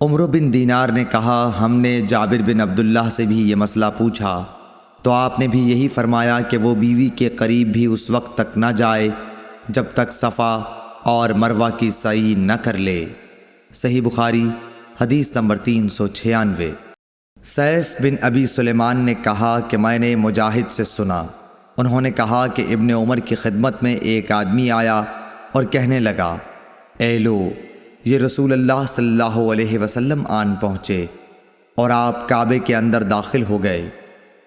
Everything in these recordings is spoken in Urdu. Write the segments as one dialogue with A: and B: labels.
A: عمرو بن دینار نے کہا، ہم نے جابر بن عبداللہ سے بھی یہ مسئلہ پوچھا تو آپ نے بھی یہی فرمایا کہ وہ بیوی کے قریب بھی اس وقت تک نہ جائے جب تک صفا اور مروہ کی سعی نہ کر لے۔ صحیح بخاری حدیث نمبر 396۔ سیف بن ابی سلیمان نے کہا کہ میں نے مجاہد سے سنا، انہوں نے کہا کہ ابن عمر کی خدمت میں ایک آدمی آیا اور کہنے لگا، اے لو، یہ رسول اللہ صلی اللہ علیہ وسلم آن پہنچے اور آپ کعبے کے اندر داخل ہو گئے۔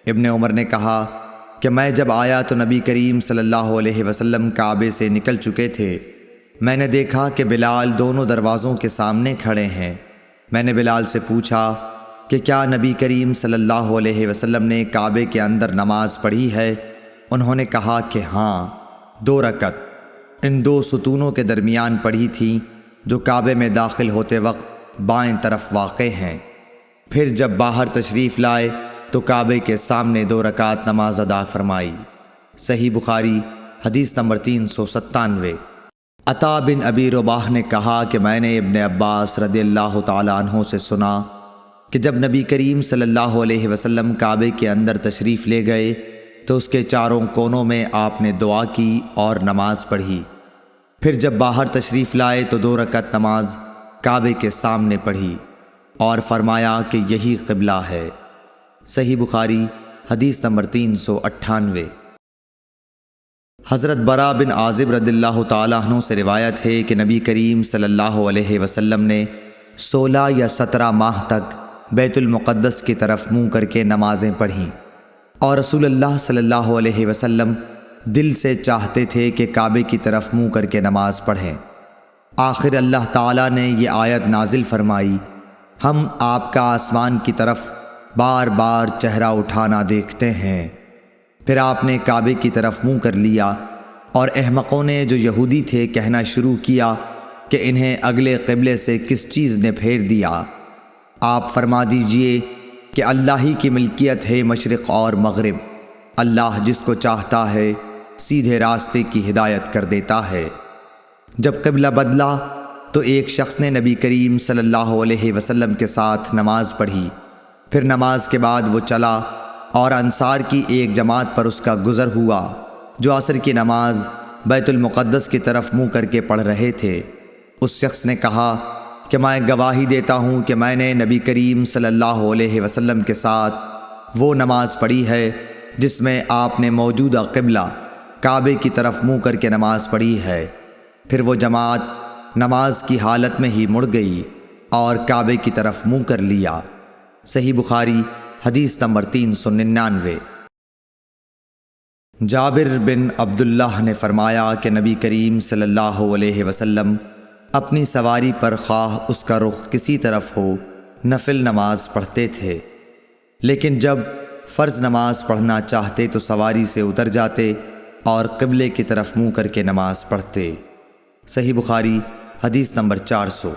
A: ابن عمر نے کہا کہ میں جب آیا تو نبی کریم صلی اللہ علیہ وسلم کعبے سے نکل چکے تھے۔ میں نے دیکھا کہ بلال دونوں دروازوں کے سامنے کھڑے ہیں۔ میں نے بلال سے پوچھا کہ کیا نبی کریم صلی اللہ علیہ وسلم نے کعبے کے اندر نماز پڑھی ہے؟ انہوں نے کہا کہ ہاں، 2 رکعت ان 2 ستونوں کے درمیان پڑھی تھی جو کعبے میں داخل ہوتے وقت بائیں طرف واقع ہیں۔ پھر جب باہر تشریف لائے تو کعبے کے سامنے 2 رکعت نماز ادا فرمائی۔ صحیح بخاری حدیث نمبر 397۔ عطا بن ابی رباح نے کہا کہ میں نے ابن عباس رضی اللہ تعالیٰ عنہ سے سنا کہ جب نبی کریم صلی اللہ علیہ وسلم کعبے کے اندر تشریف لے گئے تو اس کے چاروں کونوں میں آپ نے دعا کی اور نماز پڑھی۔ پھر جب باہر تشریف لائے تو 2 رکعت نماز کعبے کے سامنے پڑھی اور فرمایا کہ یہی قبلہ ہے۔ صحیح بخاری حدیث نمبر 398۔ حضرت برا بن عازب رضی اللہ تعالیٰ عنہ سے روایت ہے کہ نبی کریم صلی اللہ علیہ وسلم نے 16 یا 17 ماہ تک بیت المقدس کی طرف منہ کر کے نمازیں پڑھیں، اور رسول اللہ صلی اللہ علیہ وسلم دل سے چاہتے تھے کہ کعبے کی طرف منہ کر کے نماز پڑھیں۔ آخر اللہ تعالیٰ نے یہ آیت نازل فرمائی، ہم آپ کا آسمان کی طرف بار بار چہرہ اٹھانا دیکھتے ہیں۔ پھر آپ نے کعبے کی طرف منہ کر لیا، اور احمقوں نے جو یہودی تھے کہنا شروع کیا کہ انہیں اگلے قبلے سے کس چیز نے پھیر دیا۔ آپ فرما دیجئے کہ اللہ ہی کی ملکیت ہے مشرق اور مغرب، اللہ جس کو چاہتا ہے سیدھے راستے کی ہدایت کر دیتا ہے۔ جب قبلہ بدلا تو ایک شخص نے نبی کریم صلی اللہ علیہ وسلم کے ساتھ نماز پڑھی۔ پھر نماز کے بعد وہ چلا اور انصار کی ایک جماعت پر اس کا گزر ہوا جو عصر کی نماز بیت المقدس کی طرف منہ کر کے پڑھ رہے تھے۔ اس شخص نے کہا کہ میں گواہی دیتا ہوں کہ میں نے نبی کریم صلی اللہ علیہ وسلم کے ساتھ وہ نماز پڑھی ہے جس میں آپ نے موجودہ قبلہ کعبے کی طرف منہ کر کے نماز پڑھی ہے۔ پھر وہ جماعت نماز کی حالت میں ہی مڑ گئی اور کعبے کی طرف منہ کر لیا۔ صحیح بخاری حدیث نمبر 399۔ جابر بن عبداللہ نے فرمایا کہ نبی کریم صلی اللہ علیہ وسلم اپنی سواری پر خواہ اس کا رخ کسی طرف ہو نفل نماز پڑھتے تھے، لیکن جب فرض نماز پڑھنا چاہتے تو سواری سے اتر جاتے اور قبلے کی طرف منہ کر کے نماز پڑھتے۔ صحیح بخاری حدیث نمبر 400۔